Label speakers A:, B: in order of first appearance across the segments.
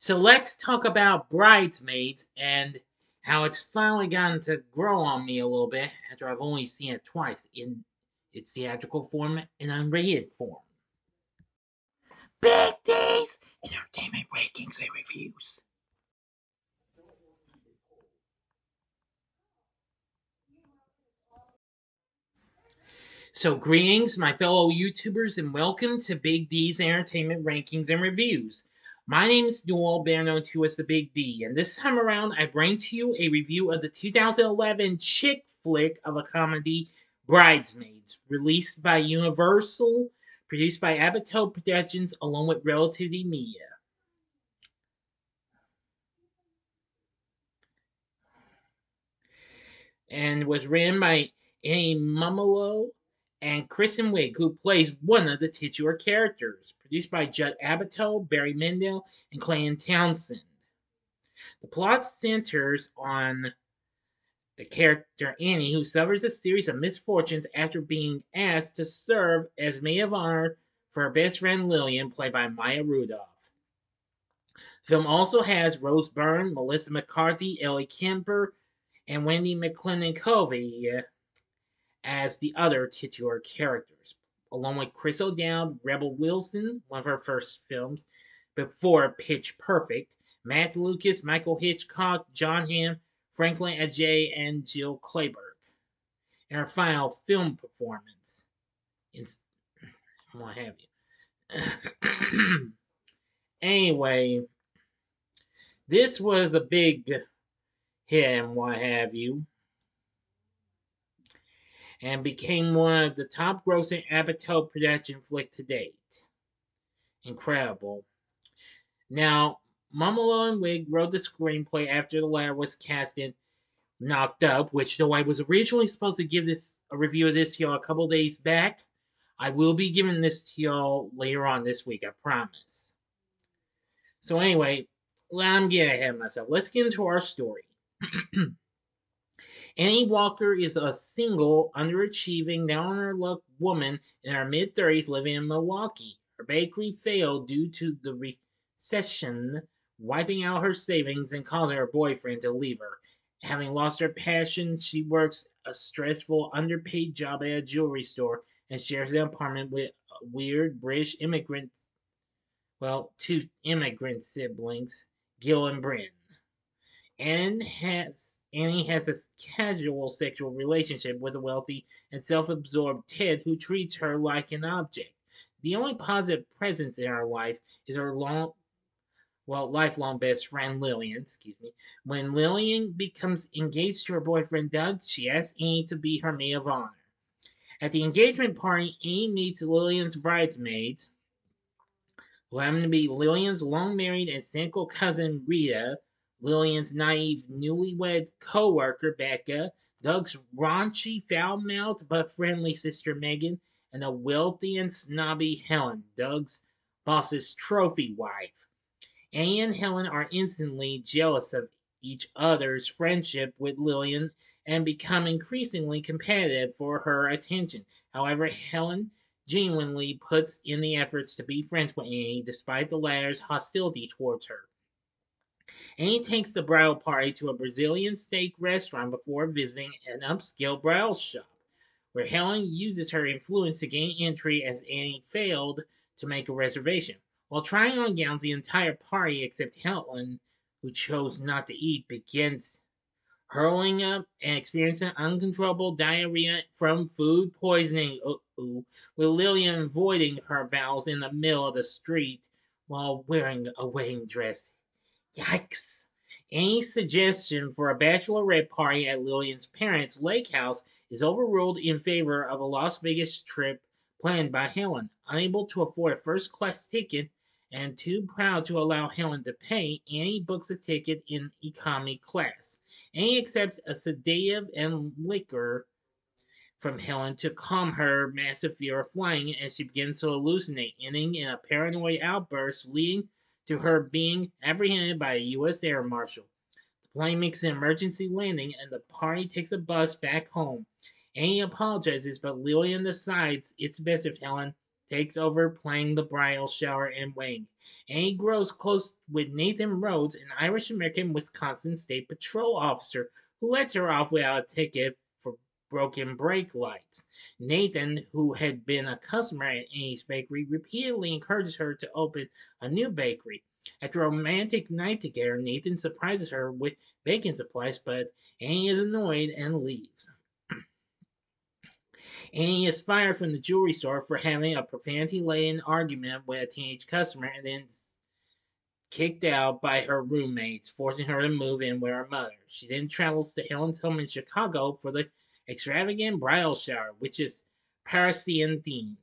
A: So let's talk about Bridesmaids and how it's finally gotten to grow on me a little bit after I've only seen it twice in its theatrical form and unrated form. Big D's Entertainment Rankings and Reviews. So greetings, my fellow YouTubers, and welcome to Big D's Entertainment Rankings and Reviews. My name is Newell, better known to as the Big D, and this time around I bring to you a review of the 2011 chick flick of a comedy, Bridesmaids, released by Universal, produced by Apatow Productions, along with Relativity Media. And was written by Ellie Kemper and Kristen Wiig, who plays one of the titular characters, produced by Judd Apatow, Barry Mendel, and Clayton Townsend. The plot centers on the character Annie, who suffers a series of misfortunes after being asked to serve as maid of honor for her best friend Lillian, played by Maya Rudolph. The film also has Rose Byrne, Melissa McCarthy, Ellie Kemper, and Wendi McLendon-Covey as the other titular characters, along with Chris O'Dowd, Rebel Wilson, one of her first films, before Pitch Perfect, Matt Lucas, Michael Hitchcock, John Hamm, Franklin Ajay, and Jill Clayburgh, in her final film performance. What have you. Anyway, this was a big hit and what have you, and became one of the top grossing Apatow production flick to date. Incredible. Now, Kemper and Wiig wrote the screenplay after the latter was cast in Knocked Up, which though I was originally supposed to give this a review of this to y'all a couple days back, I will be giving this to y'all later on this week, I promise. So anyway, I'm getting ahead of myself. Let's get into our story. Annie Walker is a single, underachieving, down on her luck woman in her mid-30s living in Milwaukee. Her bakery failed due to the recession, wiping out her savings and causing her boyfriend to leave her. Having lost her passion, she works a stressful, underpaid job at a jewelry store and shares an apartment with a weird British immigrant, two immigrant siblings, Gil and Bryn. Annie has a casual sexual relationship with a wealthy and self-absorbed Ted who treats her like an object. The only positive presence in her life is her lifelong best friend Lillian, When Lillian becomes engaged to her boyfriend Doug, she asks Annie to be her maid of honor. At the engagement party, Annie meets Lillian's bridesmaids, who happen to be Lillian's long-married and cynical cousin Rita, Lillian's naive newlywed co-worker Becca, Doug's raunchy, foul-mouthed but friendly sister Megan, and the wealthy and snobby Helen, Doug's boss's trophy wife. Annie and Helen are instantly jealous of each other's friendship with Lillian and become increasingly competitive for her attention. However, Helen genuinely puts in the efforts to be friends with Annie despite the latter's hostility towards her. Annie takes the bridal party to a Brazilian steak restaurant before visiting an upscale bridal shop, where Helen uses her influence to gain entry as Annie failed to make a reservation. While trying on gowns, the entire party, except Helen, who chose not to eat, begins hurling up and experiencing uncontrollable diarrhea from food poisoning, with Lillian avoiding her bowels in the middle of the street while wearing a wedding dress. Yikes! Any suggestion for a bachelorette party at Lillian's parents' lake house is overruled in favor of a Las Vegas trip planned by Helen. Unable to afford a first-class ticket and too proud to allow Helen to pay, Annie books a ticket in economy class. Annie accepts a sedative and liquor from Helen to calm her massive fear of flying as she begins to hallucinate, ending in a paranoid outburst leading to her being apprehended by a U.S. Air Marshal. The plane makes an emergency landing and the party takes a bus back home. Annie apologizes, but Lillian decides it's best if Helen takes over playing the bridal shower and wedding. Annie grows close with Nathan Rhodes, an Irish American Wisconsin State Patrol officer who lets her off without a ticket for broken brake lights. Nathan, who had been a customer at Annie's bakery, repeatedly encourages her to open a new bakery. After a romantic night together, Nathan surprises her with baking supplies, but Annie is annoyed and leaves. Annie is fired from the jewelry store for having a profanity-laden argument with a teenage customer and then kicked out by her roommates, forcing her to move in with her mother. She then travels to Helen's home in Chicago for the extravagant bridal shower, which is Parisian themed,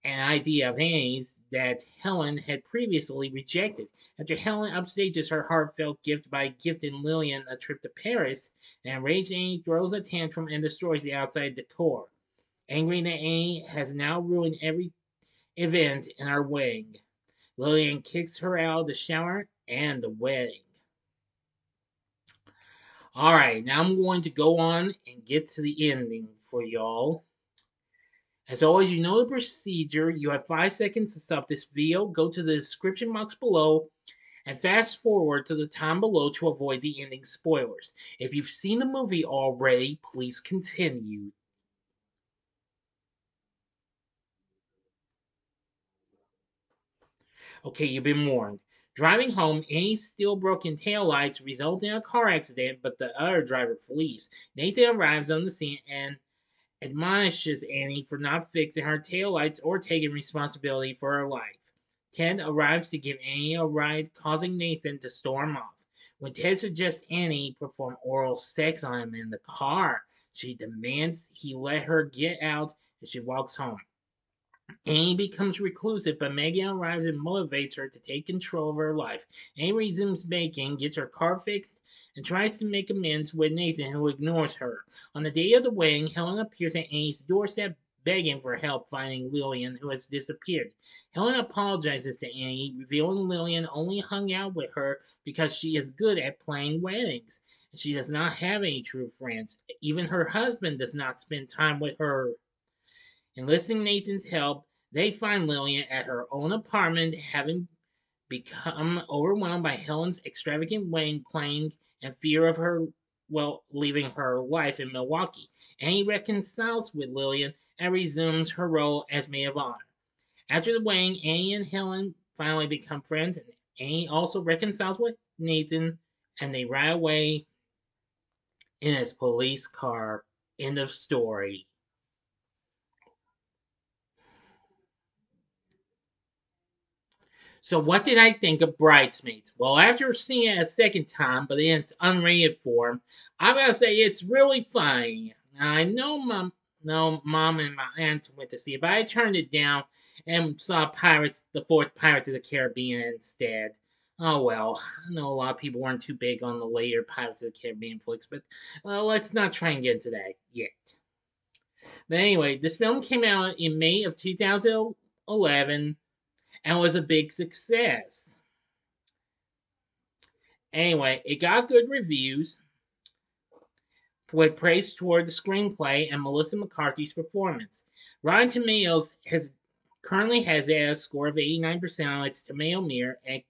A: an idea of Annie's that Helen had previously rejected. After Helen upstages her heartfelt gift by gifting Lillian a trip to Paris, an enraged Annie throws a tantrum and destroys the outside decor. Angry that Annie has now ruined every event in our wedding, Lillian kicks her out of the shower and the wedding. Alright, now I'm going to go on and get to the ending for y'all. As always, you know the procedure. You have 5 seconds to stop this video. Go to the description box below and fast forward to the time below to avoid the ending spoilers. If you've seen the movie already, please continue. Okay, you've been warned. Driving home, Annie's steel broken taillights result in a car accident, but the other driver flees. Nathan arrives on the scene and admonishes Annie for not fixing her taillights or taking responsibility for her life. Ted arrives to give Annie a ride, causing Nathan to storm off. When Ted suggests Annie perform oral sex on him in the car, she demands he let her get out and she walks home. Annie becomes reclusive, but Megan arrives and motivates her to take control of her life. Annie resumes baking, gets her car fixed, and tries to make amends with Nathan, who ignores her. On the day of the wedding, Helen appears at Annie's doorstep begging for help finding Lillian, who has disappeared. Helen apologizes to Annie, revealing Lillian only hung out with her because she is good at planning weddings. She does not have any true friends. Even her husband does not spend time with her. Enlisting Nathan's help, they find Lillian at her own apartment, having become overwhelmed by Helen's extravagant wedding planning and fear of her, leaving her life in Milwaukee. Annie reconciles with Lillian and resumes her role as maid of honor. After the wedding, Annie and Helen finally become friends, and Annie also reconciles with Nathan, and they ride away in his police car. End of story. So what did I think of Bridesmaids? Well, after seeing it a second time, but in its unrated form, I gotta say it's really funny. I know mom and my aunt went to see it, but I turned it down and saw the fourth Pirates of the Caribbean instead. Oh well, I know a lot of people weren't too big on the later Pirates of the Caribbean flicks, but let's not try and get into that yet. But anyway, this film came out in May of 2011 and was a big success. Anyway, it got good reviews with praise toward the screenplay and Melissa McCarthy's performance. Rotten Tomatoes currently has a score of 89% on its tomato meter and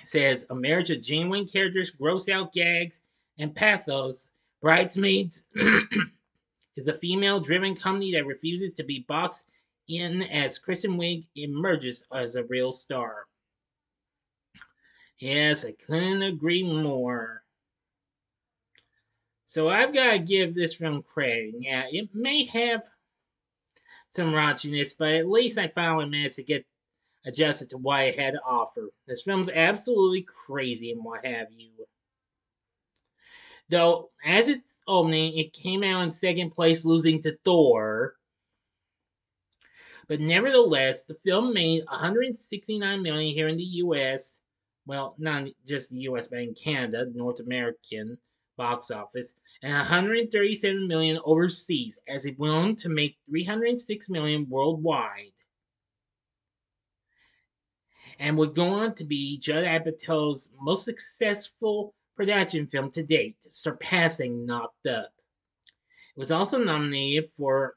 A: says a marriage of genuine characters, gross out gags, and pathos. Bridesmaids is a female-driven comedy that refuses to be boxed in as Kristen Wiig emerges as a real star. Yes, I couldn't agree more. So I've got to give this film credit. Yeah, it may have some raunchiness, but at least I finally managed to get adjusted to what it had to offer. This film's absolutely crazy and what have you. Though, as its opening, it came out in second place, losing to Thor. But nevertheless, the film made $169 million here in the U.S. Well, not just the U.S., but in Canada, North American box office, and $137 million overseas, as it went on to make $306 million worldwide, and would go on to be Judd Apatow's most successful production film to date, surpassing Knocked Up. It was also nominated for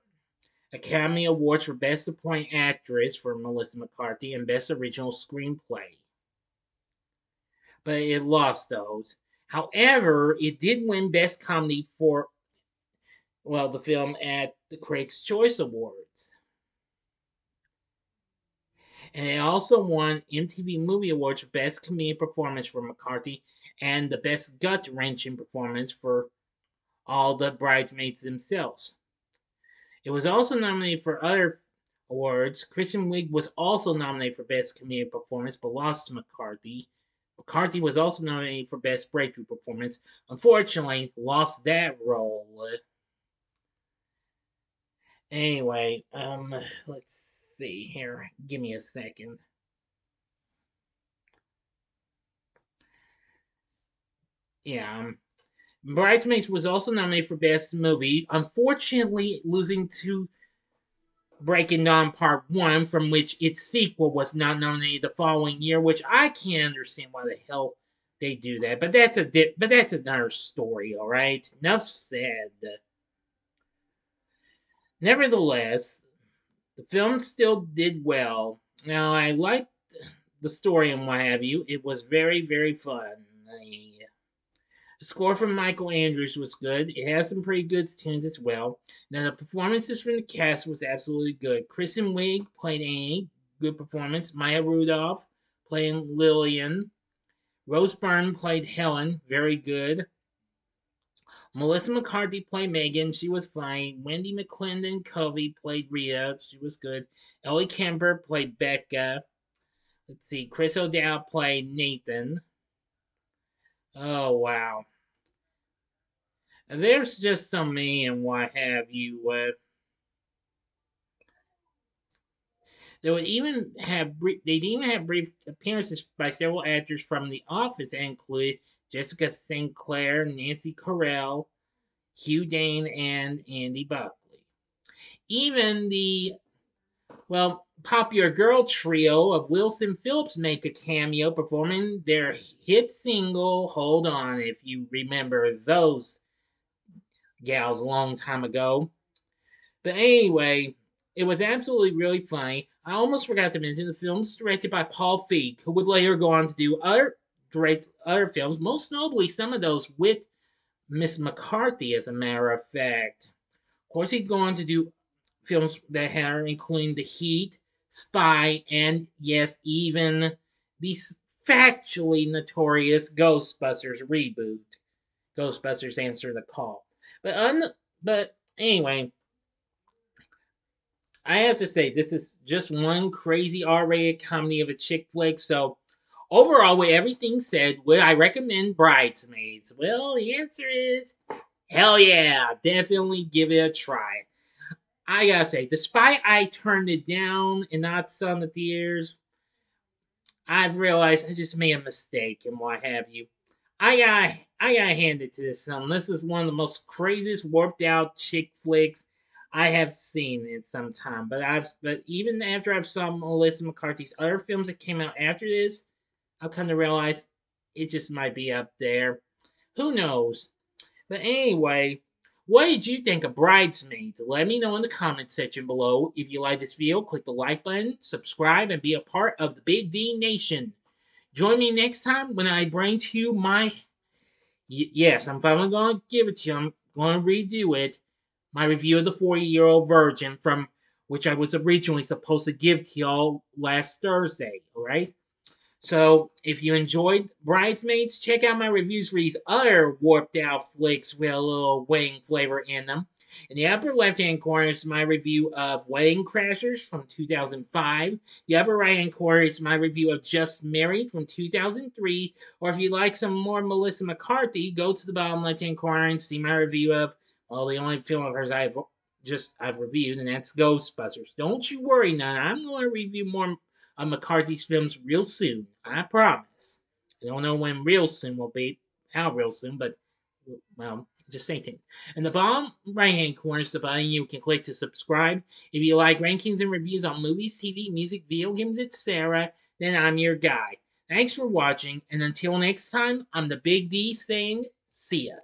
A: Academy Awards for Best Supporting Actress for Melissa McCarthy and Best Original Screenplay. But it lost those. However, it did win Best Comedy for, well, the film at the Critics' Choice Awards. And it also won MTV Movie Awards for Best Comedic Performance for McCarthy and the Best Gut-Wrenching Performance for all the bridesmaids themselves. It was also nominated for other awards. Kristen Wiig was also nominated for Best Comedic Performance but lost to McCarthy. McCarthy was also nominated for Best Breakthrough Performance. Unfortunately, lost that role. Anyway, let's see here. Give me a second. Yeah, Bridesmaids was also nominated for Best Movie, unfortunately losing to Breaking Dawn Part 1, from which its sequel was not nominated the following year, which I can't understand why the hell they do that. But that's another story, alright? Enough said. Nevertheless, the film still did well. Now, I liked the story and what have you. It was very, very fun. The score from Michael Andrews was good. It has some pretty good tunes as well. Now, the performances from the cast was absolutely good. Kristen Wiig played Annie, good performance. Maya Rudolph playing Lillian. Rose Byrne played Helen, very good. Melissa McCarthy played Megan, she was fine. Wendi McLendon-Covey played Rita, she was good. Ellie Kemper played Becca. Let's see, Chris O'Dowd played Nathan. Oh, wow. There's just so many and what have you. They'd even have brief appearances by several actors from The Office that included Jessica St. Clair, Nancy Carell, Hugh Dane, and Andy Buckley. Even the, well, popular girl trio of Wilson Phillips make a cameo performing their hit single "Hold On," if you remember those gals a long time ago. But anyway, it was absolutely really funny. I almost forgot to mention the film's directed by Paul Feig, who would later go on to do direct other films, most notably some of those with Miss McCarthy, as a matter of fact. Of course, he'd go on to do films that had including The Heat, Spy, and yes, even the factually notorious Ghostbusters reboot, Ghostbusters Answer the Call. But anyway, I have to say, this is just one crazy R-rated comedy of a chick flick. So, overall, with everything said, would I recommend Bridesmaids? Well, the answer is hell yeah, definitely give it a try. I gotta say, despite I turned it down and not saw in the theaters, I've realized I just made a mistake and what have you. I gotta hand it to this film. This is one of the most craziest warped out chick flicks I have seen in some time. But even after I've saw Melissa McCarthy's other films that came out after this, I've come to realize it just might be up there. Who knows? But anyway, what did you think of Bridesmaids? Let me know in the comment section below. If you like this video, click the like button, subscribe, and be a part of the Big D Nation. Join me next time when I bring to you my... Yes, I'm finally going to give it to you. I'm going to redo it. My review of the 40-Year-Old Virgin, from which I was originally supposed to give to y'all last Thursday, alright? So, if you enjoyed Bridesmaids, check out my reviews for these other warped out flicks with a little wedding flavor in them. In the upper left hand corner is my review of Wedding Crashers from 2005. The upper right hand corner is my review of Just Married from 2003. Or if you like some more Melissa McCarthy, go to the bottom left hand corner and see my review of, well, the only film of hers I've reviewed, and that's Ghostbusters. Don't you worry now, I'm going to review more of McCarthy's films real soon. I promise. I don't know when real soon will be, how real soon, but, well, just stay tuned. In the bottom right-hand corner is the button you can click to subscribe. If you like rankings and reviews on movies, TV, music, video games, etc., then I'm your guy. Thanks for watching, and until next time, I'm the Big D saying, see ya.